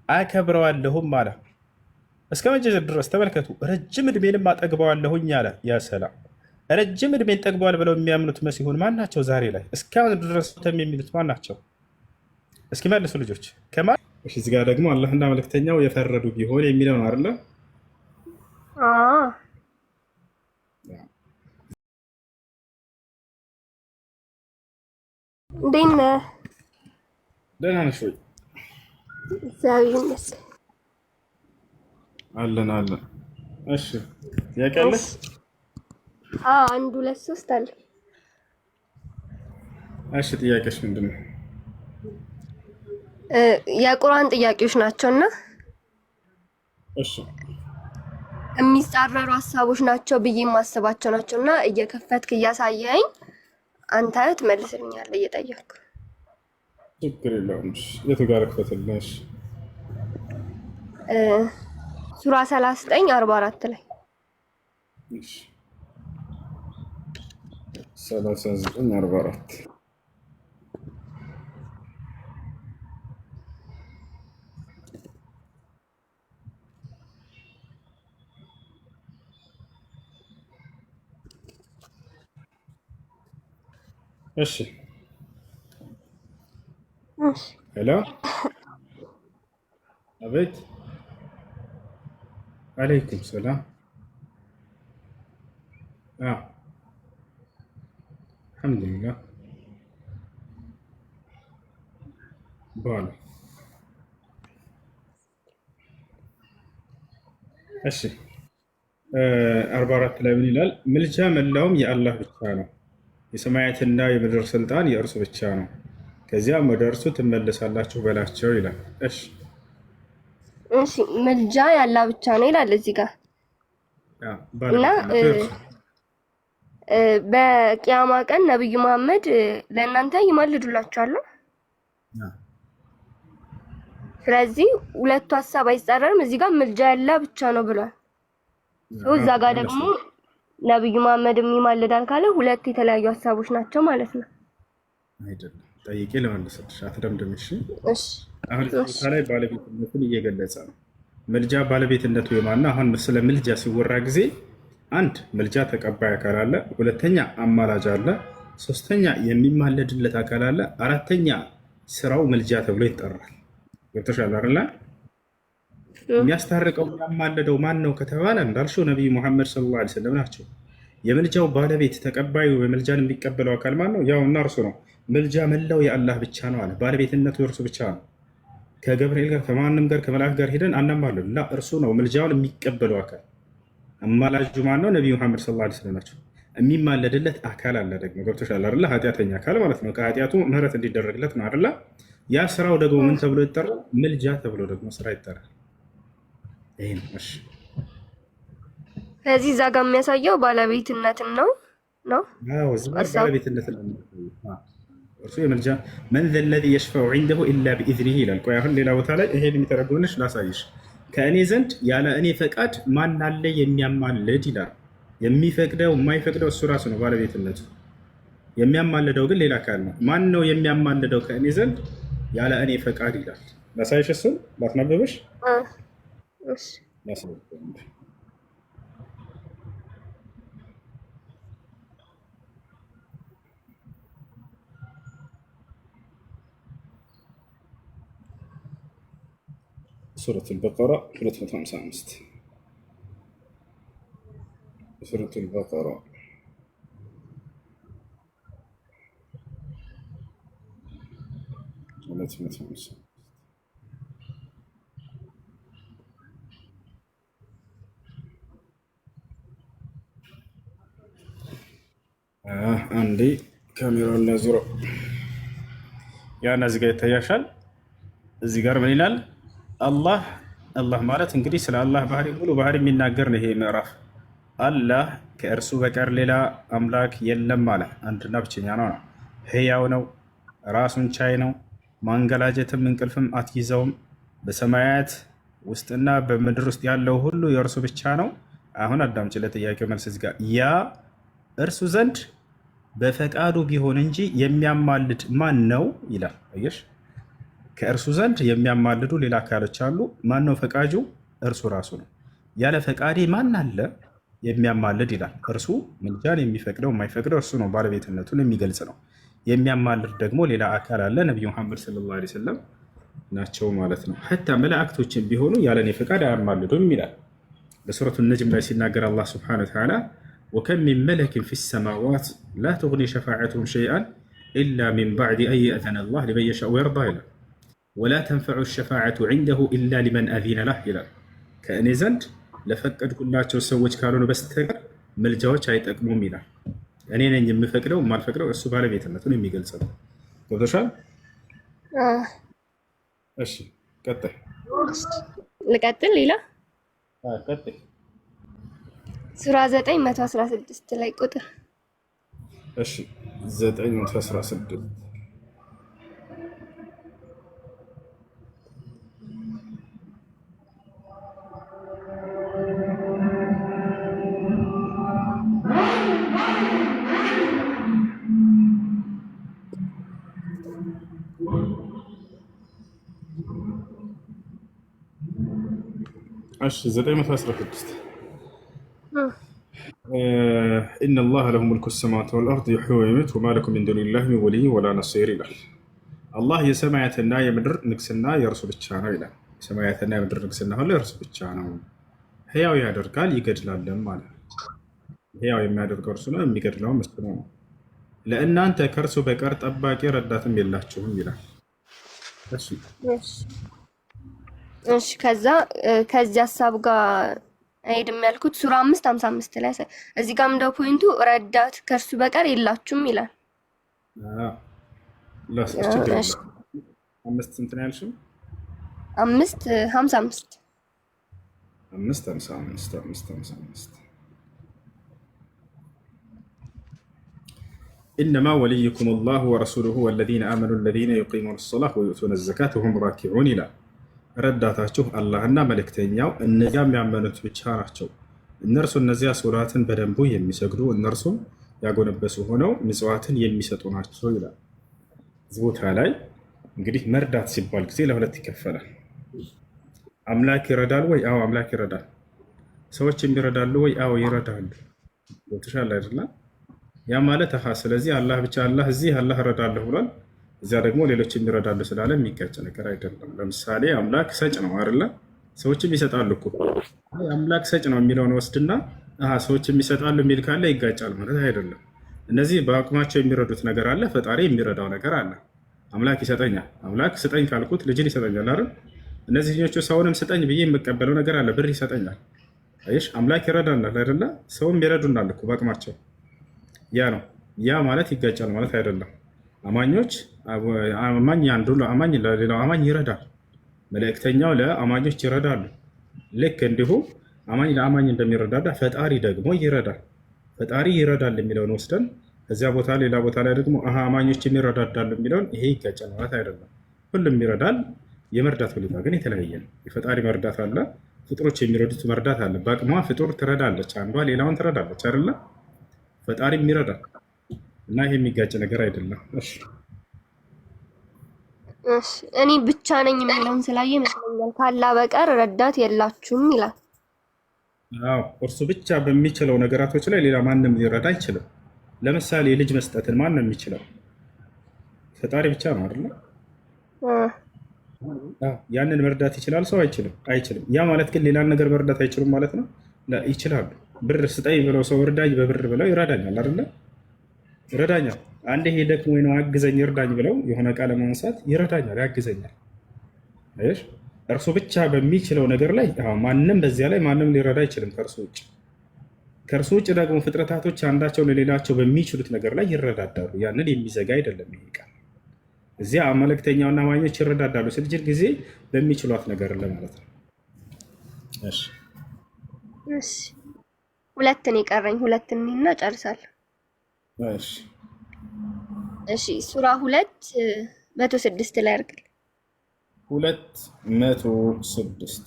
አከብረዋለሁም አለ። እስከ መቼ ድረስ ተመልከቱ። ረጅም ዕድሜንም አጠግበዋለሁኝ አለ። ያ ሰላም ረጅም ዕድሜን ጠግበዋል ብለው የሚያምኑት መሲሁን ማን ናቸው? ዛሬ ላይ እስካሁን ድረስ የሚሉት ማን ናቸው? እስኪ መልሱ ልጆች። ከማን እዚህ ጋር ደግሞ አላህና መልእክተኛው የፈረዱ ቢሆን የሚለው ነው አይደለ? እንዴት ነህ? ደህና ነሽ ወይ? እግዚአብሔር ይመስገን። አለን አለን። እሺ ጥያቄ አለ? አንድ ሁለት ሶስት አለ። እሺ ጥያቄሽ ምንድን ነው? የቁርአን ጥያቄዎች ናቸውና እሺ የሚጻረሩ ሀሳቦች ናቸው ብዬ የማስባቸው ናቸውና እየከፈትክ እያሳየኸኝ አንተ ትመልስልኛለህ እየጠየቅኩ። ችግር የለውም። የቱ ጋር ክፈትልሽ? ሱራ 39:44 ላይ 39:44 እሺ ሄሎ አቤት አለይኩም ሰላም አልሐምዱሊላህ በኋላ እሺ 44 ላይ ምን ይላል? ምልጃ መላውም የአላህ ብቻ ነው። የሰማያትና የምድር ስልጣን የእርሱ ብቻ ነው። ከዚያም ወደ እርሱ ትመለሳላችሁ በላቸው ይላል። እሺ ምልጃ ያላ ብቻ ነው ይላል እዚህ ጋር እና በቂያማ ቀን ነብዩ መሐመድ ለእናንተ ይማልዱላችኋል። ስለዚህ ሁለቱ ሀሳብ አይጻረርም። እዚህ ጋር ምልጃ ያላ ብቻ ነው ብሏል። እዛ ጋር ደግሞ ነብዩ መሐመድ ይማልዳል ካለ ሁለት የተለያዩ ሀሳቦች ናቸው ማለት ነው። አይደለም ጠይቄ ለመለሰልሽ አትደምድምሽ። አሁን ቦታ ላይ ባለቤትነቱን እየገለጸ ነው። ምልጃ ባለቤትነቱ የማና አሁን ስለ ምልጃ ሲወራ ጊዜ አንድ ምልጃ ተቀባይ አካል አለ፣ ሁለተኛ አማላጅ አለ፣ ሶስተኛ የሚማለድለት አካል አለ፣ አራተኛ ስራው ምልጃ ተብሎ ይጠራል። ገብቶሻል አይደል? የሚያስታርቀው የሚያማልደው ማን ነው ከተባለ እንዳልሽው ነቢዩ ሙሐመድ ሰለላሁ ዐለይሂ ወሰለም ናቸው። የምልጃው ባለቤት ተቀባዩ የምልጃን የሚቀበለው አካል ማን ነው? ያው እና እርሱ ነው። ምልጃ መላው የአላህ ብቻ ነው አለ። ባለቤትነቱ እርሱ ብቻ ነው። ከገብርኤል ጋር ከማንም ጋር ከመላክ ጋር ሄደን አናማለን ላ እርሱ ነው ምልጃውን የሚቀበለው አካል። አማላጁ ማን ነው? ነቢዩ ሙሐመድ ሰለላሁ ዐለይሂ ወሰለም ናቸው። የሚማለድለት አካል አለ ደግሞ ገብቶሻል አይደለ? ኃጢአተኛ አካል ማለት ነው። ከኃጢአቱ ምህረት እንዲደረግለት ነው አይደለ? ያ ስራው ደግሞ ምን ተብሎ ይጠራል? ምልጃ ተብሎ ደግሞ ስራ ይጠራል። ይሄ ነው። እሺ ስለዚህ እዛ ጋር የሚያሳየው ባለቤትነትን ነው። አዎ እዚህ ባለቤትነትን ነው። እርሱ የምልጃ መን ዘ ለዚ የሽፈዑ ዒንደሁ ኢላ ቢኢዝኒሂ ይላል። ቆይ አሁን ሌላ ቦታ ላይ ይሄን የሚተረጉምልሽ ላሳይሽ። ከእኔ ዘንድ ያለ እኔ ፈቃድ ማን አለ የሚያማልድ ይላል። የሚፈቅደው የማይፈቅደው እሱ ራሱ ነው ባለቤትነቱ። የሚያማልደው ግን ሌላ አካል ነው። ማን ነው የሚያማልደው ከእኔ ዘንድ ያለ እኔ ፈቃድ ይላል። ላሳይሽ፣ እሱን ላስነበብሽ። ሱረቱ አልበቀራ 255 ሱረቱ አልበቀራ አንዴ ካሜራውን ላዙረው። ያን እዚህ ጋር ይታያሻል። እዚህ ጋር ምን ይላል? አላህ ማለት እንግዲህ ስለ አላህ ባህሪ ሙሉ ባህሪ የሚናገር ነው ይሄ ምዕራፍ። አላህ ከእርሱ በቀር ሌላ አምላክ የለም አለ። አንድና ብቸኛ ነው። ህያው ነው፣ ራሱን ቻይ ነው፣ ማንገላጀትም እንቅልፍም አትይዘውም። በሰማያት ውስጥና በምድር ውስጥ ያለው ሁሉ የእርሱ ብቻ ነው። አሁን አዳምጪ፣ ለጥያቄው መልስ እዚህ ጋር ያ እርሱ ዘንድ በፈቃዱ ቢሆን እንጂ የሚያማልድ ማን ነው ይላል። አየሽ፣ ከእርሱ ዘንድ የሚያማልዱ ሌላ አካሎች አሉ። ማን ነው ፈቃጁ? እርሱ ራሱ ነው። ያለ ፈቃዴ ማን አለ የሚያማልድ ይላል። እርሱ ምልጃን የሚፈቅደው የማይፈቅደው እርሱ ነው፣ ባለቤትነቱን የሚገልጽ ነው። የሚያማልድ ደግሞ ሌላ አካል አለ። ነቢዩ መሐመድ ሰለላሁ ዐለይሂ ወሰለም ናቸው ማለት ነው። ሐታ መላእክቶችን ቢሆኑ ያለኔ ፈቃድ አያማልዱም ይላል። በሱረቱ ነጅም ላይ ሲናገር አላህ ሱብሓነሁ ወተዓላ ወከም ሚን መለኪን ፊ ሰማዋት ላ ቱግኒ ሸፋዓቱሁም ሸይአን ኢላ ሚን ባዕድ አን የእዘነ አላህ ሊመን የሻእ ወየርዳ ይላል። ወላ ተንፈዑ ሸፋዓቱ ዒንደሁ ኢላ ሊመን አዚነ ለህ ይላል። ከእኔ ዘንድ ለፈቀድኩላቸው ሰዎች ካልሆኑ በስተቀር ምልጃዎች አይጠቅሙም ይላል። እኔ ነኝ የምፈቅደው የማልፈቅደው እሱ ባለቤትነቱን የሚገልጽ ነው። ገብቶሻል? እሺ ቀጥል። ልቀጥል። ሌላ ቀጥል። ሱራ 916 ላይ ቁጥር እሺ 916 916 ኢነ አላህ ለሁ ሙልኩ ሰማዋት ወልአርድ ዩሕዪ ወዩሚት ወማ ለኩም ሚን ዱኒላሂ ሚን ወሊይን ወላ ነሲር ይላል። አላህ የሰማያትና የምድር ንግስና የእርሱ ብቻ ነው ይላል። የሰማያትና የምድር ንግስና ሁሉ የእርሱ ብቻ ነው። ሕያው ያደርጋል ይገድላልም ማለት ነው። ሕያው የሚያደርገው እርሱ ነው፣ የሚገድለውም እርሱ ነው። ለእናንተ ከእርሱ በቀር ጠባቂ ረዳትም የላችሁም ይላል። እሺ ከዛ ከዚህ ሀሳብ ጋር አይሄድም ያልኩት ሱራ 5:55 ላይ እዚህ ጋር እንደው ፖይንቱ ረዳት ከእርሱ በቀር የላችሁም ይላል። አምስት ስንት ነው ያልሽው? 5:55 ኢነማ ወልዩኩም አላሁ ወረሱሉሁ ወለዚነ አመኑ አለዚነ ዩቂሙነ ሰላተ ወዩእቱነ ዘካተ ወሁም ራኪዑን ይላል። ረዳታችሁ አላህና መልእክተኛው እነዚያ የሚያመኑት ብቻ ናቸው። እነዚያ ሶላትን በደንቡ የሚሰግዱ እነርሱም ያጎነበሱ ሆነው ምጽዋትን የሚሰጡ ናቸው ይላል። እዚህ ቦታ ላይ እንግዲህ መርዳት ሲባል ጊዜ ለሁለት ይከፈላል። አምላክ ይረዳል ወይ? አዎ አምላክ ይረዳል። ሰዎች ይረዳሉ ወይ? አዎ ይረዳሉ። ገብቶሻል አይደለ? ያ ማለት ስለዚህ አላህ ብቻ እዚህ አላህ እረዳለሁ ብሏል፣ እዚያ ደግሞ ሌሎች የሚረዳሉ ስላለ የሚጋጭ ነገር አይደለም። ለምሳሌ አምላክ ሰጭ ነው አይደለ? ሰዎችም ይሰጣሉ እኮ። አምላክ ሰጭ ነው የሚለውን ወስድና ሰዎችም ይሰጣሉ የሚል ካለ ይጋጫል ማለት አይደለም። እነዚህ በአቅማቸው የሚረዱት ነገር አለ፣ ፈጣሪ የሚረዳው ነገር አለ። አምላክ ይሰጠኛል፣ አምላክ ስጠኝ ካልኩት ልጅን ይሰጠኛል አይደል? እነዚህኞቹ ሰውንም ስጠኝ ብዬ የምቀበለው ነገር አለ፣ ብር ይሰጠኛል። አይሽ አምላክ ይረዳናል አይደለ? ሰውም ይረዱናል እኮ በአቅማቸው። ያ ነው። ያ ማለት ይጋጫል ማለት አይደለም። አማኞች አንዱ ለአማኝ ለሌላው አማኝ ይረዳል። መልእክተኛው ለአማኞች ይረዳሉ። ልክ እንዲሁ አማኝ ለአማኝ እንደሚረዳዳ ፈጣሪ ደግሞ ይረዳል። ፈጣሪ ይረዳል የሚለውን ወስደን እዚያ ቦታ ሌላ ቦታ ላይ ደግሞ አማኞች የሚረዳዳሉ የሚለውን ይሄ ይጋጫል ማለት አይደለም። ሁሉም ይረዳል። የመርዳት ሁኔታ ግን የተለያየ ነው። የፈጣሪ መርዳት አለ፣ ፍጡሮች የሚረዱት መርዳት አለ። በአቅሟ ፍጡር ትረዳለች፣ አንዷ ሌላውን ትረዳለች አይደለ? ፈጣሪም ይረዳል እና ይሄ የሚጋጭ ነገር አይደለም። እሺ እኔ ብቻ ነኝ የሚለውን ስላየ ይመስለኛል ካላ በቀር ረዳት የላችሁም ይላል። አዎ እርሱ ብቻ በሚችለው ነገራቶች ላይ ሌላ ማንም ሊረዳ አይችልም። ለምሳሌ ልጅ መስጠትን ማን ነው የሚችለው? ፈጣሪ ብቻ ነው አይደለ? ያንን መርዳት ይችላል ሰው? አይችልም። ያ ማለት ግን ሌላን ነገር መርዳት አይችሉም ማለት ነው? ይችላሉ። ብር ስጠኝ ብለው ሰው እርዳኝ በብር ብለው ይረዳኛል አይደለ? ይረዳኛል። አንድ ይሄ ደክሞ ወይ ነው አግዘኝ እርዳኝ ብለው የሆነ ቃል ለማንሳት ይረዳኛል፣ ያግዘኛል። አይሽ እርሱ ብቻ በሚችለው ነገር ላይ ማንም በዚያ ላይ ማንም ሊረዳ አይችልም ከእርሱ ውጭ። ከእርሱ ውጭ ደግሞ ፍጥረታቶች አንዳቸው ለሌላቸው በሚችሉት ነገር ላይ ይረዳዳሉ። ያንን የሚዘጋ አይደለም ይሄ ቃል። እዚያ መልእክተኛውና አማኞች ይረዳዳሉ ስልጅል ጊዜ በሚችሏት ነገር ለማለት ነው። እሺ ሁለትን የቀረኝ ሁለትን እና ጨርሳለሁ። እሺ ሱራ 2:106 ላይ አድርግልኝ። 2:106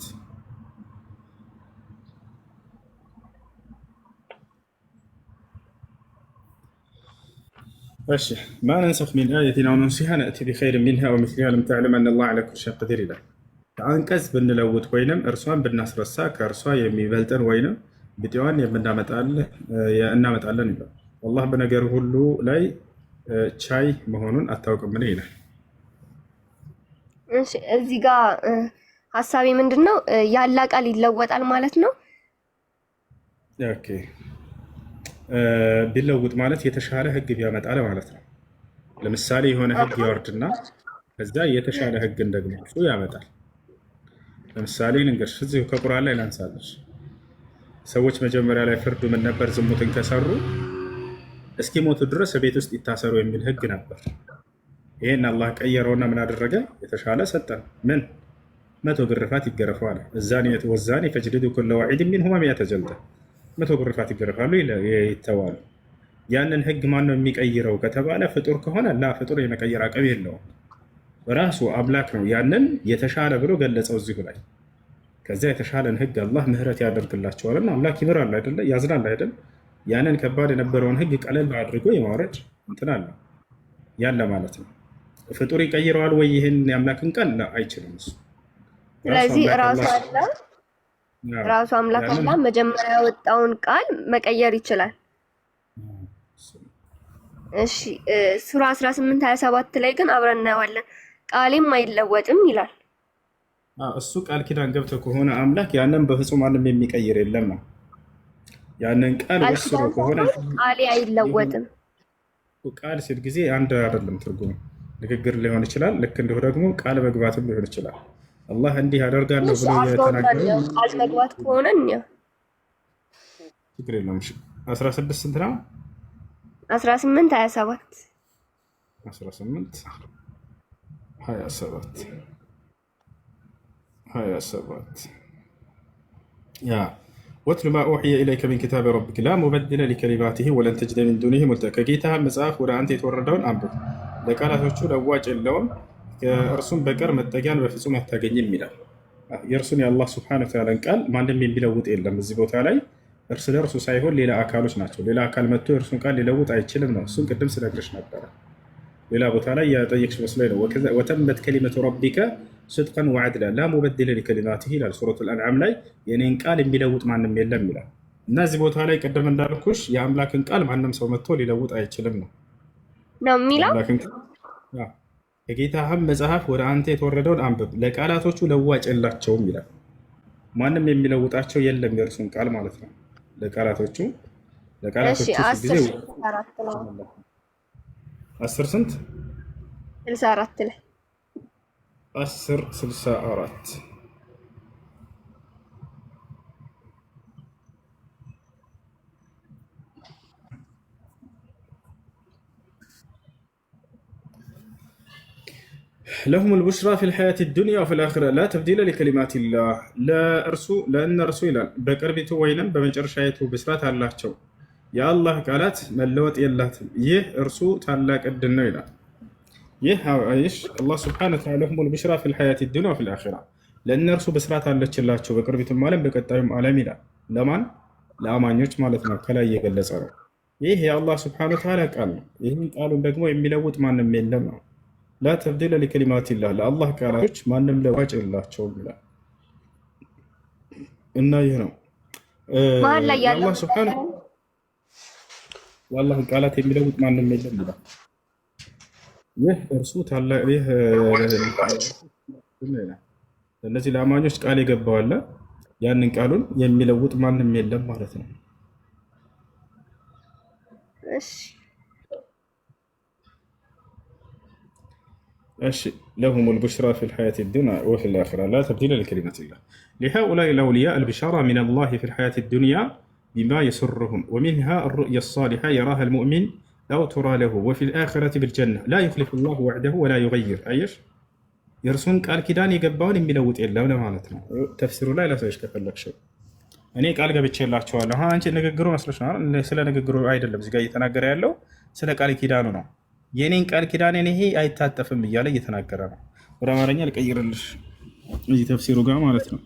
إن እሺ ማ ነንሰኽ ሚን አየቲን አው ኑንሲሃ ነእቲ ቢኸይሪን ሚንሃ አው ሚስሊሃ አለም ተዕለም አነ ላህ ዐላ ኩሊ ሸይኢን ቀዲር ይላል። አንቀጽ ብንለውጥ ወይንም እርሷን ብናስረሳ ከእርሷ የሚበልጠን ወይንም ብጤዋን እናመጣለን ይላል። አላህ በነገር ሁሉ ላይ ቻይ መሆኑን አታውቅምን ይላል። እሺ እዚህ ጋር ሀሳቤ ምንድን ነው? ያላ ቃል ይለወጣል ማለት ነው። ኦኬ ቢለውጥ ማለት የተሻለ ህግ ቢያመጣል ማለት ነው። ለምሳሌ የሆነ ህግ ያወርድና ከዛ የተሻለ ህግን ደግሞ እሱ ያመጣል። ለምሳሌ ልንገርሽ፣ እዚሁ ከቁርአን ላይ ላንሳለሽ። ሰዎች መጀመሪያ ላይ ፍርዱ ምን ነበር? ዝሙትን ከሰሩ እስኪሞቱ ድረስ ቤት ውስጥ ይታሰሩ የሚል ህግ ነበር። ይሄን አላህ ቀየረውና ምን አደረገ? የተሻለ ሰጠን። ምን 100 ግርፋት ይገረፋል። እዛኒየቱ ወዛኒ ፈጅልዱ ኩለ ዋሒድ ሚንሁማ ሚአተ ጀልዳ፣ 100 ግርፋት ይገረፋሉ፣ ይተዋሉ። ያንን ህግ ማን ነው የሚቀይረው ከተባለ ፍጡር ከሆነ ላ ፍጡር የመቀየር አቅም የለውም። ራሱ አምላክ ነው ያንን የተሻለ ብሎ ገለጸው እዚሁ ላይ። ከዚያ የተሻለን ህግ አላህ ምህረት ያደርግላቸዋልና አምላክ ይምራል አይደለ? ያዝናል አይደል? ያንን ከባድ የነበረውን ህግ ቀለል አድርጎ የማውረድ እንትን አለ ያለ ማለት ነው። ፍጡር ይቀይረዋል ወይ ይህን የአምላክን ቃል? አይችልም እሱ። ስለዚህ ራሱ አምላክ አላህ መጀመሪያ ያወጣውን ቃል መቀየር ይችላል። እሺ ሱራ 18:27 ላይ ግን አብረን እናየዋለን። ቃሌም አይለወጥም ይላል። እሱ ቃል ኪዳን ገብቶ ከሆነ አምላክ ያንን በፍጹም ማንም የሚቀይር የለም ነው። ያንን ቃል ወስሮ ከሆነ ቃሌ አይለወጥም። ቃል ሲል ጊዜ አንድ አይደለም ትርጉሙ፣ ንግግር ሊሆን ይችላል። ልክ እንዲሁ ደግሞ ቃል መግባትም ሊሆን ይችላል። አላህ እንዲህ አደርጋለሁ ብሎ የተናገረው ቃል መግባት ከሆነ ችግር የለውም። 16 ስንት ነው? 18:27 18:27 ያ ወትሉ ማ ኡሕየ ኢለይከ ሚን ኪታቢ ረቢክ ላ ሙበድለ ሊከሊማቲሂ ወለን ተጅደ ሚን ዱኒሂ ሙልተሐ። ከጌታህ መጽሐፍ ወደ አንተ የተወረደውን አንብብ፣ ለቃላቶቹ ለዋጭ የለውም፣ ከእርሱም በቀር መጠጊያን በፍጹም አታገኝም ይላል። የእርሱን የአላህ ሱብሓነሁ ወተዓላን ቃል ማንም የሚለውጥ የለም። እዚህ ቦታ ላይ እርስ ለእርሱ ሳይሆን ሌላ አካሎች ናቸው። ሌላ አካል መጥቶ የእርሱን ቃል ሊለውጥ አይችልም ነው። እሱን ቅድም ስነግርሽ ነበረ። ሌላ ቦታ ላይ የጠየቅሽ መስሎኝ ነው። ወተመት ከሊመቱ ረቢከ ስድቀን ወዐድላ ላ ሙበድለ ሊከሊማቲሂ ይላል ሱረቱል አንዓም ላይ። የኔን ቃል የሚለውጥ ማንም የለም ይላል። እና እዚህ ቦታ ላይ ቅድም እንዳልኩሽ የአምላክን ቃል ማንም ሰው መጥቶ ሊለውጥ አይችልም ነው የሚለው። የጌታህም መጽሐፍ ወደ አንተ የተወረደውን አንብብ፣ ለቃላቶቹ ለዋጭ የላቸውም ይላል። ማንም የሚለውጣቸው የለም የእርሱን ቃል ማለት ነው። ለቃላቶቹ ጊዜ 10 ስንት 64 ላይ 10:64 ለሁም ልቡሽራ ፊ ልሐያት ዱንያ ወፊ ልአኺራ ላ ተብዲለ ሊከሊማቲላህ። ለእነርሱ ይላል በቅርቢቱ ወይንም በመጨረሻይቱ ብስራት አላቸው፣ የአላህ ቃላት መለወጥ የላትም። ይህ እርሱ ታላቅ ዕድል ነው ይላል። ይህ አላህ ሱብሓነሁ ወተዓላ ለሁም ልቡሽራ ፊ ልሐያት ዱንያ ወፊ ልአኺራ፣ ለእነርሱ ብስራት አለችላቸው በቅርቢቱም ዓለም በቀጣዩም ዓለም ይላል። ለማን? ለአማኞች ማለት ነው። ከላይ እየገለጸ ነው። ይህ የአላህ ሱብሓነሁ ወተዓላ ቃል ነው። ይህን ቃሉን ደግሞ የሚለውጥ ማንም የለም ነው። ላ ተብዲለ ሊከሊማቲላህ፣ ለአላህ ቃላቶች ማንም ለዋጭ የላቸውም ይላል። እና ይህ ነው የአላህን ቃላት የሚለውጥ ማንም የለም ይላል። ይህ እርሱ ታላቅ እነዚህ ለአማኞች ቃል የገባዋለ ያንን ቃሉን የሚለውጥ ማንም የለም ማለት ነው። لهم البشرى في الحياة الدنيا وفي الآخرة لا تبديل لكلمات الله لهؤلاء الأولياء البشارة من الله في الحياة الدنيا بما يسرهم ومنها الرؤيا الصالحة يراها المؤمن أو ترى له وفي الآخرة بالجنة لا يخلف الله وعده ولا يغير أيش يرسون قال كدان يقبون የሚለውጥ የለም ማለት ነው። ተፍሲሩ ላይ ላሳይሽ ከፈለግሽ እኔ ቃል ገብቼላችኋለሁ። አንቺ ንግግሩ መስሎሽ ነው። ስለ ንግግሩ አይደለም እዚህ ጋር እየተናገረ ያለው ስለ ቃል ኪዳኑ ነው። የኔን ቃል ኪዳኔን ይሄ አይታጠፍም እያለ እየተናገረ ነው። ወደ አማርኛ ልቀይርልሽ እዚህ ተፍሲሩ ጋር ማለት ነው።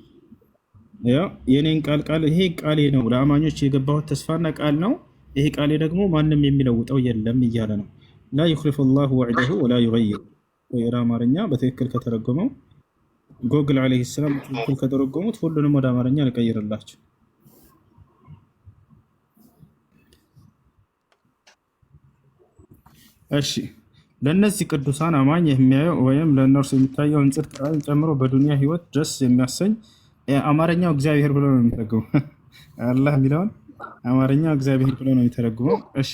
ያው የኔን ቃል ይሄ ቃሌ ነው፣ ለአማኞች የገባሁት ተስፋና ቃል ነው። ይሄ ቃሌ ደግሞ ማንም የሚለውጠው የለም እያለ ነው። ላ ዩኽሊፉ ላሁ ወዕደሁ ወላ ዩገይር። ወደ አማርኛ በትክክል ከተረጎመው ጎግል ዓለይሂ ሰላም በትክክል ከተረጎሙት ሁሉንም ወደ አማርኛ ልቀይርላቸው። እሺ ለእነዚህ ቅዱሳን አማኝ የሚያየው ወይም ለእነርሱ የሚታየውን ጽድቅ ጨምሮ በዱንያ ህይወት ደስ የሚያሰኝ አማርኛው እግዚአብሔር ብሎ ነው የሚተረጉመው። አላህ የሚለውን አማርኛው እግዚአብሔር ብሎ ነው የሚተረጉመው። እሺ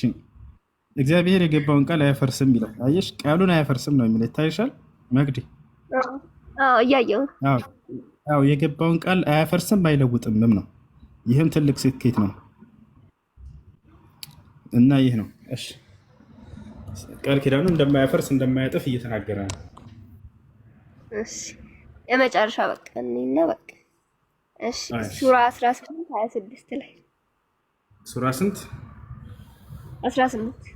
እግዚአብሔር የገባውን ቃል አያፈርስም ይላል። አየሽ ቃሉን አያፈርስም ነው የሚለው። ይታይሻል መግዲ? እያየሁ የገባውን ቃል አያፈርስም አይለውጥምም ነው። ይህም ትልቅ ስኬት ነው እና ይህ ነው። እሺ ቃል ኪዳኑ እንደማያፈርስ እንደማያጥፍ እየተናገረ ነው። እሺ የመጨረሻ በቃ እኔና በቃ እሺ ሱራ 18:26 ላይ ሱራ ስንት? 18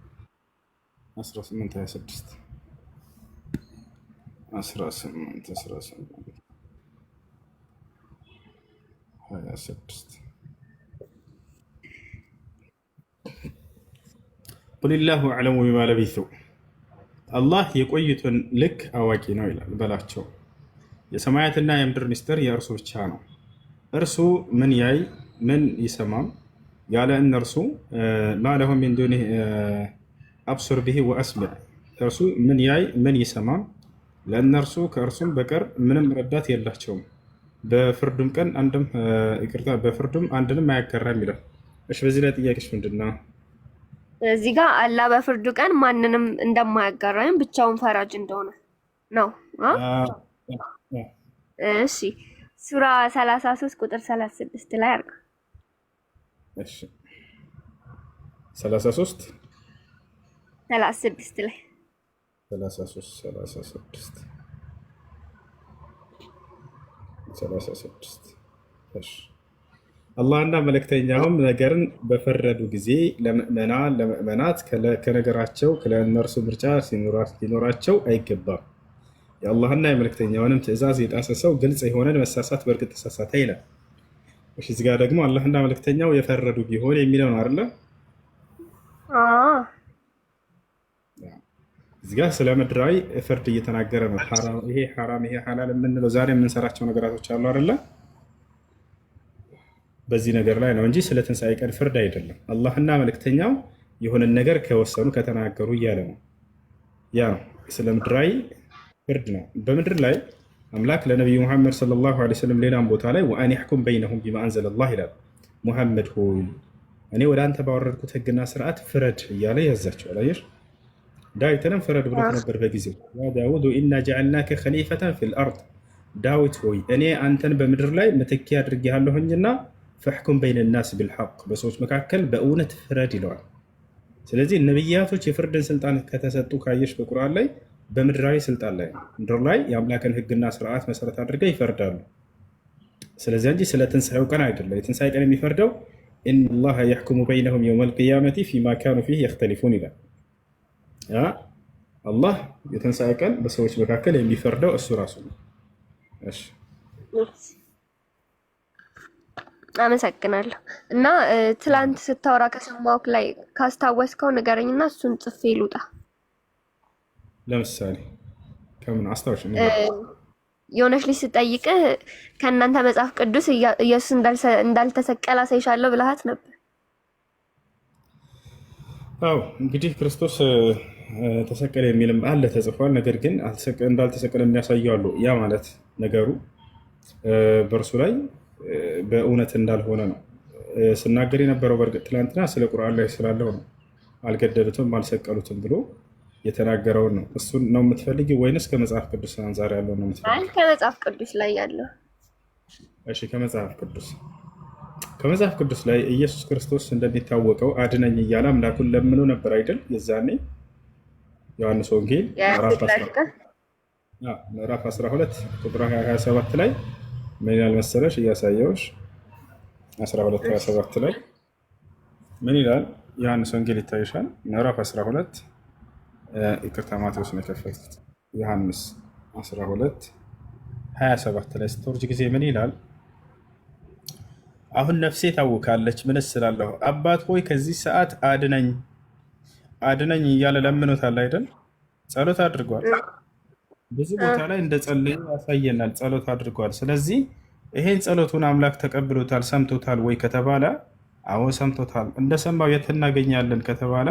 18:26 18:26 ቁልላሁ አዕለሙ ቢማ ለቢሱ አላህ የቆይቱን ልክ አዋቂ ነው ይላል በላቸው። የሰማያትና የምድር ሚስጥር የእርሱ ብቻ ነው። እርሱ ምን ያይ ምን ይሰማም ያለ እነርሱ ማለሁ ሚን ዱኒህ አብሱር ብሂ ወአስሚዕ። እርሱ ምን ያይ ምን ይሰማም ለእነርሱ ከእርሱም በቀር ምንም ረዳት የላቸውም። በፍርዱም ቀን በፍርዱም አንድንም አያጋራም ይላል። እሺ በዚህ ላይ ጥያቄሽ ምንድን ነው? እዚህ ጋር አላህ በፍርዱ ቀን ማንንም እንደማያጋራ ወይም ብቻውን ፈራጅ እንደሆነ ነው። እሺ ሱራ 33 ቁጥር 36 ላይ አርጋ። እሺ 33 36 ላይ 36 እሺ አላህና መልእክተኛውም ነገርን በፈረዱ ጊዜ ለምእመናት ከነገራቸው ለእነርሱ ምርጫ ሊኖራቸው አይገባም። የአላህና የመልእክተኛውንም ትእዛዝ የጣሰ ሰው ግልጽ የሆነን መሳሳት በእርግጥ ተሳሳተ ይላል። እሺ እዚህ ጋር ደግሞ አላህና መልእክተኛው የፈረዱ ቢሆን የሚለው ነው አይደለ? እዚህ ጋር ስለ ምድራዊ ፍርድ እየተናገረ ነው። ይሄ ሐራም ይሄ ሐላል የምንለው ዛሬ የምንሰራቸው ነገራቶች አሉ አይደለ? በዚህ ነገር ላይ ነው እንጂ ስለ ትንሣኤ ቀን ፍርድ አይደለም። አላህና መልእክተኛው የሆነን ነገር ከወሰኑ ከተናገሩ እያለ ነው። ያ ነው ስለ ምድራዊ ፍርድ ነው። በምድር ላይ አምላክ ለነቢዩ ሙሐመድ ሰለላሁ ዐለይሂ ወሰለም ሌላም ቦታ ላይ ወአን ይሕኩም በይነሁም ቢማ አንዘለላህ ይላል። ሙሐመድ ሆይ እኔ ወደ አንተ ባወረድኩት ህግና ስርዓት ፍረድ እያለ ያዛቸዋል። አየሽ ዳዊትንም ፍረድ ብሎት ነበር በጊዜው። ያ ዳውድ ኢና ጀዐልናከ ኸሊፈተን ፊል አርድ፣ ዳዊት ሆይ እኔ አንተን በምድር ላይ ምትኪ አድርጌሃለሁኝና ፈሕኩም በይነ ናስ ቢልሐቅ፣ በሰዎች መካከል በእውነት ፍረድ ይለዋል። ስለዚህ ነቢያቶች የፍርድን ስልጣን ከተሰጡ ካየሽ በቁርአን ላይ በምድራዊ ስልጣን ላይ ምድር ላይ የአምላክን ህግና ስርዓት መሰረት አድርገው ይፈርዳሉ። ስለዚህ እንጂ ስለ ትንሣኤው ቀን አይደለም። የትንሣኤ ቀን የሚፈርደው ኢነላሀ የሕኩሙ በይነሁም የውመል ቂያመቲ ፊማ ካኑ ፊህ የኽተሊፉን ይላል። አላህ የትንሣኤ ቀን በሰዎች መካከል የሚፈርደው እሱ ራሱ ነው። እሺ አመሰግናለሁ። እና ትላንት ስታወራ ከሰማሁህ ላይ ካስታወስከው ንገረኝና እሱን ጽፌ ልውጣ። ለምሳሌ ከምን አስታውሽ? የሆነች ልጅ ስጠይቅህ ከእናንተ መጽሐፍ ቅዱስ ኢየሱስ እንዳልተሰቀለ አሳይሻለሁ ብለሃት ነበር። አዎ እንግዲህ ክርስቶስ ተሰቀለ የሚልም አለ ተጽፏል። ነገር ግን እንዳልተሰቀለ የሚያሳዩ አሉ። ያ ማለት ነገሩ በእርሱ ላይ በእውነት እንዳልሆነ ነው ስናገር የነበረው። በእርግጥ ትላንትና ስለ ቁርአን ላይ ስላለው ነው። አልገደሉትም አልሰቀሉትም ብሎ የተናገረውን ነው። እሱን ነው የምትፈልጊው ወይንስ ከመጽሐፍ ቅዱስ አንጻር ያለው ነው የምትፈልጊው? ከመጽሐፍ ቅዱስ ላይ ያለው። እሺ ከመጽሐፍ ቅዱስ ላይ ኢየሱስ ክርስቶስ እንደሚታወቀው አድነኝ እያለ አምላኩን ለምኖ ነበር አይደል? የዛኔ ዮሐንስ ወንጌል ምዕራፍ 12 ቁጥር 27 ላይ ምን ይላል መሰለሽ? እያሳየውሽ 12:27 ላይ ምን ይላል? ዮሐንስ ወንጌል ይታይሻል። ምዕራፍ 12 ይቅርታ ማቴዎስ ነው የከፈቱት። ዮሐንስ 12:27 ላይ ስትወርጅ ጊዜ ምን ይላል? አሁን ነፍሴ ታውካለች፣ ምንስ ስላለሁ አባት ሆይ ከዚህ ሰዓት አድነኝ፣ አድነኝ እያለ ለምኖታል አይደል? ጸሎት አድርጓል። ብዙ ቦታ ላይ እንደ ጸለየ ያሳየናል። ጸሎት አድርጓል። ስለዚህ ይሄን ጸሎቱን አምላክ ተቀብሎታል፣ ሰምቶታል ወይ ከተባለ አዎ ሰምቶታል። እንደሰማው የት እናገኛለን ከተባለ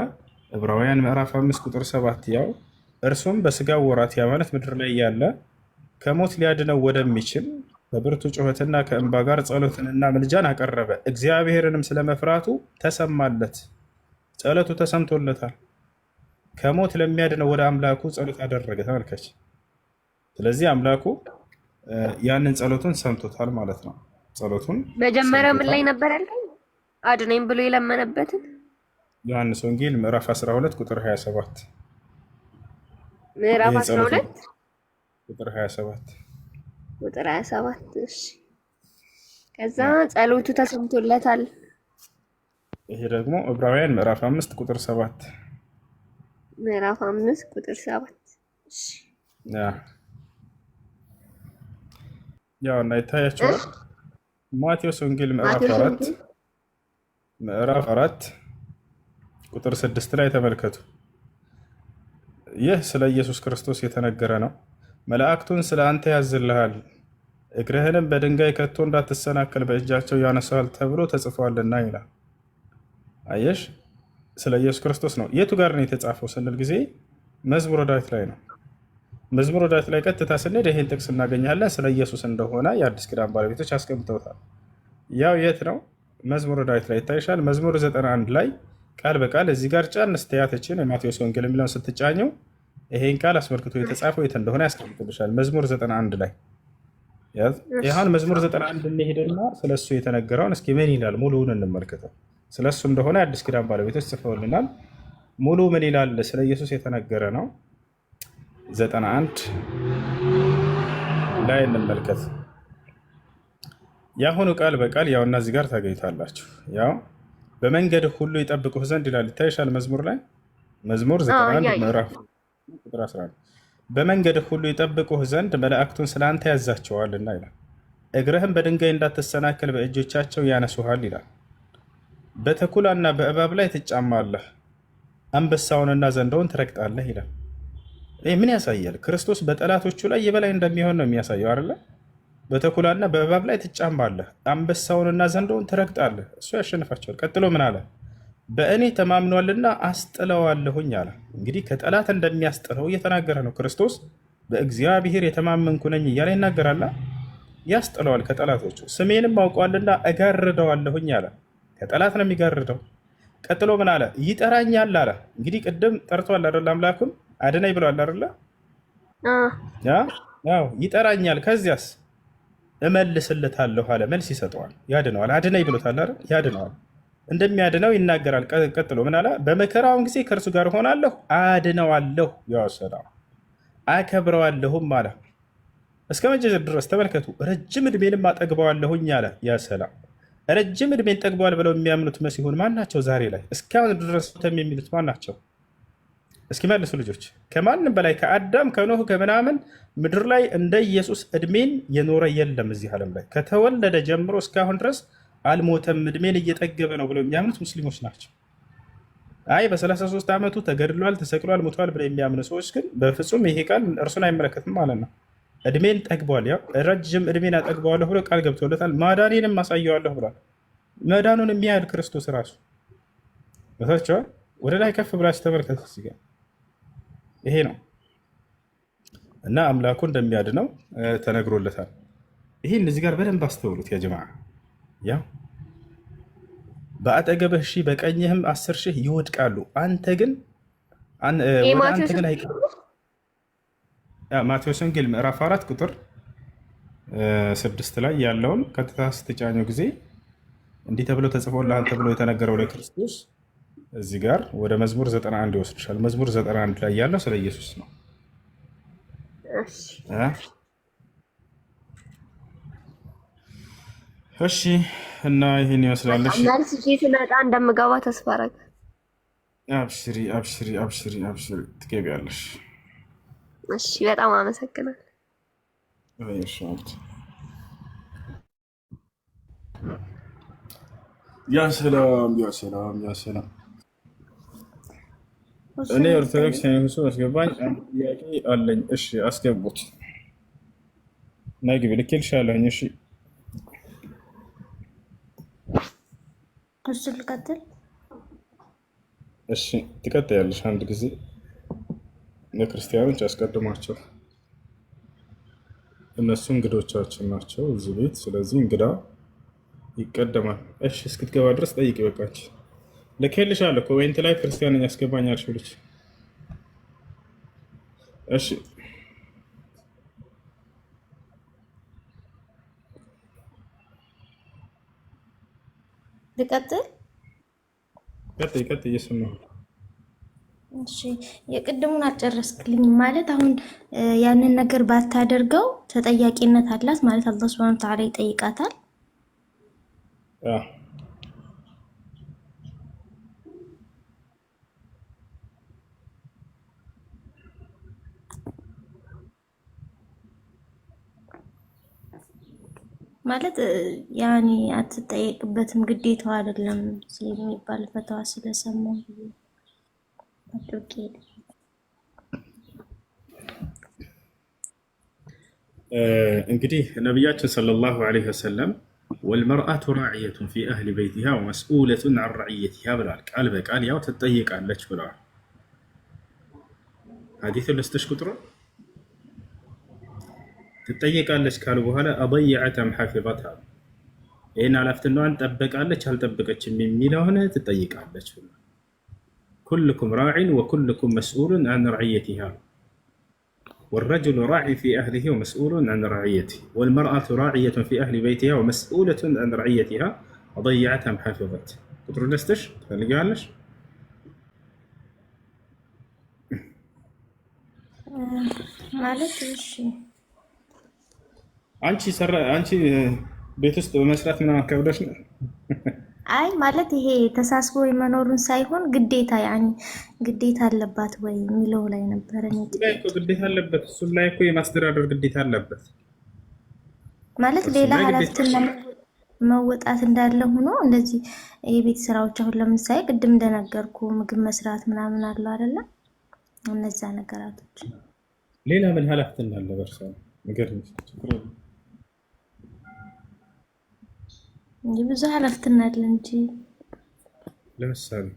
ዕብራውያን ምዕራፍ 5 ቁጥር 7 ያው እርሱም በስጋው ወራት ያ ማለት ምድር ላይ ያለ ከሞት ሊያድነው ወደሚችል በብርቱ ጩኸትና ከእንባ ጋር ጸሎትንና ምልጃን አቀረበ፣ እግዚአብሔርንም ስለመፍራቱ ተሰማለት። ጸሎቱ ተሰምቶለታል። ከሞት ለሚያድነው ወደ አምላኩ ጸሎት አደረገ። ተመልከች። ስለዚህ አምላኩ ያንን ጸሎቱን ሰምቶታል ማለት ነው። ጸሎቱን መጀመሪያ ምን ላይ ነበር ያለው? አድነኝ ብሎ የለመነበትን ዮሐንስ ወንጌል ምዕራፍ 12 ቁጥር 27 ምዕራፍ 12 ቁጥር 27 ቁጥር 27። እሺ ከዛ ጸሎቱ ተሰምቶለታል። ይሄ ደግሞ ዕብራውያን ምዕራፍ 5 ቁጥር 7 ምዕራፍ 5 ቁጥር 7። እሺ ያው እና ይታያችኋል። ማቴዎስ ወንጌል ምዕራፍ 4 ቁጥር 6 ላይ ተመልከቱ። ይህ ስለ ኢየሱስ ክርስቶስ የተነገረ ነው። መላእክቱን ስለ አንተ ያዝልሃል፣ እግርህንም በድንጋይ ከቶ እንዳትሰናከል በእጃቸው ያነሳል ተብሎ ተጽፏልና ይላል። አየሽ፣ ስለ ኢየሱስ ክርስቶስ ነው። የቱ ጋር ነው የተጻፈው ስንል ጊዜ መዝሙረ ዳዊት ላይ ነው። መዝሙረ ዳዊት ላይ ቀጥታ ስንሄድ ይሄን ጥቅስ እናገኛለን። ስለ ኢየሱስ እንደሆነ የአዲስ ኪዳን ባለቤቶች አስቀምጠውታል። ያው የት ነው? መዝሙረ ዳዊት ላይ ይታይሻል። መዝሙር 91 ላይ ቃል በቃል እዚህ ጋር ጫን ስተያተችን የማቴዎስ ወንጌል የሚለውን ስትጫኘው ይሄን ቃል አስመልክቶ የተጻፈው የት እንደሆነ ያስቀምጥልሻል። መዝሙር 91 ላይ ይሁን መዝሙር 91 እንሄድና ስለሱ የተነገረውን እስኪ ምን ይላል ሙሉውን እንመልከተው። ስለሱ እንደሆነ የአዲስ ኪዳን ባለቤቶች ጽፈውልናል። ሙሉ ምን ይላል? ስለ ኢየሱስ የተነገረ ነው። 91 ላይ እንመልከት። የአሁኑ ቃል በቃል ያውና እዚህ ጋር ታገኝታላችሁ። ያው በመንገድ ሁሉ ይጠብቁህ ዘንድ ይላል። ይታይሻል። መዝሙር ላይ መዝሙር 91 ምዕራፍ ቁጥር 11 በመንገድ ሁሉ ይጠብቁህ ዘንድ መላእክቱን ስለአንተ ያዛቸዋልና ይላል። እግርህም በድንጋይ እንዳትሰናከል በእጆቻቸው ያነሱሃል ይላል። በተኩላና በእባብ ላይ ትጫማለህ፣ አንበሳውንና ዘንዶውን ትረግጣለህ ይላል። ይህ ምን ያሳያል? ክርስቶስ በጠላቶቹ ላይ የበላይ እንደሚሆን ነው የሚያሳየው አይደለ? በተኩላና በእባብ ላይ ትጫማለህ፣ አንበሳውንና ዘንዶውን ትረግጣለህ፣ እሱ ያሸንፋቸዋል። ቀጥሎ ምን አለ? በእኔ ተማምኗልና አስጥለዋለሁኝ አለ። እንግዲህ ከጠላት እንደሚያስጥለው እየተናገረ ነው። ክርስቶስ በእግዚአብሔር የተማመንኩ ነኝ እያለ ይናገራል። ያስጥለዋል ከጠላቶቹ። ስሜንም አውቀዋልና እጋርደዋለሁኝ አለ። ከጠላት ነው የሚጋርደው። ቀጥሎ ምን አለ? ይጠራኛል አለ። እንግዲህ ቅድም ጠርቷል አይደል? አምላኩን አድነኝ ብሏል አይደለ? ያው ይጠራኛል፣ ከዚያስ እመልስለታለሁ አለ። መልስ ይሰጠዋል፣ ያድነዋል። አድነኝ ብሎታል አይደል? ያድነዋል። እንደሚያድነው ይናገራል። ቀጥሎ ምን አለ? በመከራውን ጊዜ ከእርሱ ጋር ሆናለሁ፣ አድነዋለሁ፣ ያሰላም አከብረዋለሁም አለ። እስከ መቼ ድረስ? ተመልከቱ። ረጅም ዕድሜንም አጠግበዋለሁኝ አለ። ያሰላም ረጅም ዕድሜን ጠግበዋል ብለው የሚያምኑት መሲሁን ማን ናቸው? ዛሬ ላይ እስካሁን ድረስ የሚሉት ማን ናቸው? እስኪ መልሱ ልጆች። ከማንም በላይ ከአዳም ከኖህ ከምናምን ምድር ላይ እንደ ኢየሱስ ዕድሜን የኖረ የለም እዚህ ዓለም ላይ። ከተወለደ ጀምሮ እስካሁን ድረስ አልሞተም፣ ዕድሜን እየጠገበ ነው ብለው የሚያምኑት ሙስሊሞች ናቸው። አይ በ33 ዓመቱ ተገድሏል፣ ተሰቅሏል፣ ሞቷል ብለው የሚያምኑ ሰዎች ግን በፍጹም ይሄ ቃል እርሱን አይመለከትም ማለት ነው። ዕድሜን ጠግቧል፣ ያው ረጅም ዕድሜን አጠግበዋለሁ ብሎ ቃል ገብቶለታል። ማዳኔንም አሳየዋለሁ ብሏል። መዳኑን የሚያህል ክርስቶስ ራሱ ታቸዋል። ወደ ላይ ከፍ ብላችሁ ተመልከቱ። እዚህ ጋር ይሄ ነው እና አምላኩ እንደሚያድነው ተነግሮለታል። ይሄን እዚህ ጋር በደንብ አስተውሉት ያ ጀማዓ። ያው በአጠገብህ 1000 በቀኝህም 10,000 ይወድቃሉ፣ አንተ ግን አይቀርም። ማቴዎስ ወንጌል ምዕራፍ 4 ቁጥር 6 ላይ ያለውን ቀጥታ ስትጫኘው ጊዜ እንዲህ ተብሎ ተጽፎልሃል ተብሎ የተነገረው ለክርስቶስ እዚህ ጋር ወደ መዝሙር 91 ይወስድሻል። መዝሙር 91 ላይ ያለው ስለ ኢየሱስ ነው። እሺ እና ይህን ይመስላል። ስመጣ እንደምገባ ተስፋ አደርጋለሁ። አብሽሪ አብሽሪ አብሽሪ አብሽሪ ትገቢያለሽ። እሺ በጣም አመሰግናለሁ። ያ ሰላም ያ ሰላም ያ ሰላም እኔ ኦርቶዶክስ ሃይማኖት አስገባኝ። አንድ ጥያቄ አለኝ። እሺ አስገቡት። ነግቢ ልኬልሻለሁኝ። እሺ እሱ ልቀጥል። እሺ ትቀጥያለሽ። አንድ ጊዜ ለክርስቲያኖች አስቀድሟቸው፣ እነሱ እንግዶቻችን ናቸው እዚህ ቤት። ስለዚህ እንግዳ ይቀደማል። እሺ እስክትገባ ድረስ ጠይቂ። በቃች። ልኬልሻለሁ። ኮሜንት ላይ ክርስቲያን ነኝ አስገባኝ አልሽው ልጅ። እሺ ልቀጥል። ቀጥይ እየሰማሁ። እሺ የቅድሙን አልጨረስክልኝ ማለት አሁን ያንን ነገር ባታደርገው ተጠያቂነት አላት ማለት አላህ ሱብሓነሁ ወተዓላ ይጠይቃታል። ማለት ያኔ አትጠየቅበትም፣ ግዴታው አይደለም የሚባል ፈተዋ ስለሰማሁ እንግዲህ ነቢያችን ሰለላሁ ዐለይሂ ወሰለም ወልመርአቱ ራዕየቱን ፊ አህሊ በይቲሃ ወመስኡለቱን ዐን ረዕየቲሃ ብለዋል። ቃል በቃል ያው ትጠየቃለች ብለዋል። ሐዲሱን ልስጥሽ ቁጥሩ ትጠየቃለች ካሉ በኋላ አضيعت أم حفظتها ይህን ኃላፊነቷን ጠበቃለች አልጠበቀችም የሚለውን ትጠይቃለች። ኩልኩም ራዕን ወኩልኩም መስኡሉን ዐን ረዕየቲሃ والرجل راعي في أهله ومسؤول عن رعيته والمرأة راعية في أهل بيتها ومسؤولة عن رعيتها وضيعت أم حفظت ቁጥሩ ልስጥሽ ትፈልጊያለሽ? ማለት እሺ አንቺ ቤት ውስጥ በመስራት ምናምን ከብደሽ ነው? አይ ማለት ይሄ ተሳስቦ የመኖሩን ሳይሆን ግዴታ ያኒ ግዴታ አለባት ወይ የሚለው ላይ ነበር። እኔ ግዴታ አለበት፣ እሱ ላይ እኮ የማስተዳደር ግዴታ አለበት ማለት ሌላ ኃላፊነት መወጣት እንዳለ ሆኖ እንደዚህ የቤት ስራዎች አሁን ለምሳሌ ቅድም እንደነገርኩ ምግብ መስራት ምናምን አለው አይደለ? እነዛ ነገራቶች ሌላ ምን ኃላፊነት አለ በርሳ ነገር ነው። ብዙ ኃላፊነት አለ እንጂ ለምሳሌ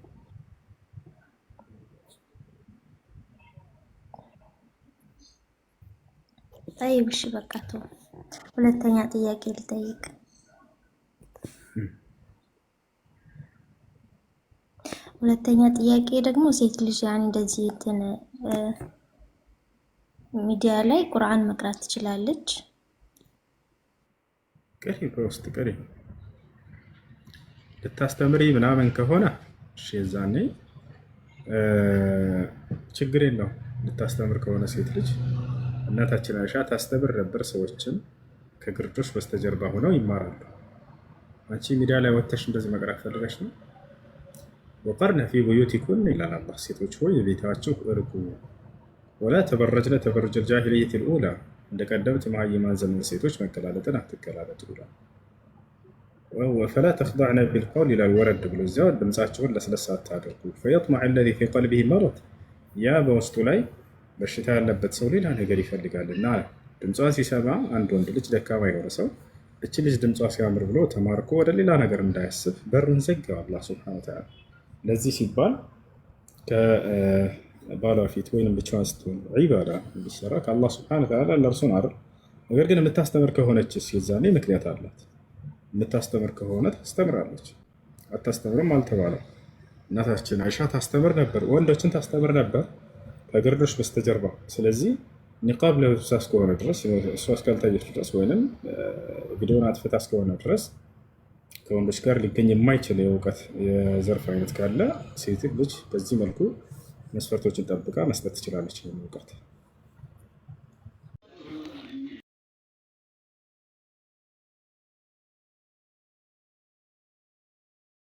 طيب እሺ በቃ ተው። ሁለተኛ ጥያቄ ልጠይቅ። ሁለተኛ ጥያቄ ደግሞ ሴት ልጅ ያኔ እንደዚህ እንትን ሚዲያ ላይ ቁርአን መቅራት ትችላለች? በውስጥ ቀሪ ልታስተምሪ ምናምን ከሆነ እሺ የዛኔ ችግር የለው። ልታስተምር ከሆነ ሴት ልጅ እናታችን አይሻ ታስተምር ነበር። ሰዎችን ከግርዶሽ በስተጀርባ ሆነው ይማራሉ። አንቺ ሚዲያ ላይ ወጥተሽ እንደዚህ መቅራት ፈልገሽ ነው? ወቀርነ ፊ ቡዩቲኩን ይላል አላህ። ሴቶች ሆይ የቤታችሁ እርጉ። ወላ ተበረጅነ ተበረጅ ልጃሂልየት ልኡላ እንደ ቀደምት መሃይማን ዘመን ሴቶች መገላለጥን አትገላለጡ ይላል። ፈላ ተኽضዕነ ቢልቀውል ይላል ወረድ ብሎ እዚያው ድምፃቸውን ለስለስ አታድርጉ። ፈየጥመዕ አለዚ ፊ ቀልቢሂ መረድ ያ በውስጡ ላይ በሽታ ያለበት ሰው ሌላ ነገር ይፈልጋልና ድምጿን ሲሰማ አንድ ወንድ ልጅ ደካማ የሆነ ሰው እች ልጅ ድምጿ ሲያምር ብሎ ተማርኮ ወደ ሌላ ነገር እንዳያስብ በሩን ዘጋው አላህ ሱብሓነሁ ወተዓላ። ለዚህ ሲባል ከባሏ ፊት ወይም ብቻዋን ስትሆን ዒባዳ እንዲሰራ ከአላህ ሱብሓነሁ ወተዓላ ለእርሱን አይደል። ነገር ግን የምታስተምር ከሆነችስ የዛኔ ምክንያት አላት። የምታስተምር ከሆነ ታስተምራለች፣ አታስተምርም አልተባለም። እናታችን አይሻ ታስተምር ነበር፣ ወንዶችን ታስተምር ነበር ከግርዶሽ በስተጀርባ። ስለዚህ ኒቃብ ለብሳ እስከሆነ ድረስ እሷ እስካልታየች ድረስ ወይም ቪዲዮን አጥፍታ እስከሆነ ድረስ ከወንዶች ጋር ሊገኝ የማይችል የእውቀት የዘርፍ አይነት ካለ ሴት ልጅ በዚህ መልኩ መስፈርቶችን ጠብቃ መስጠት ትችላለች እውቀት።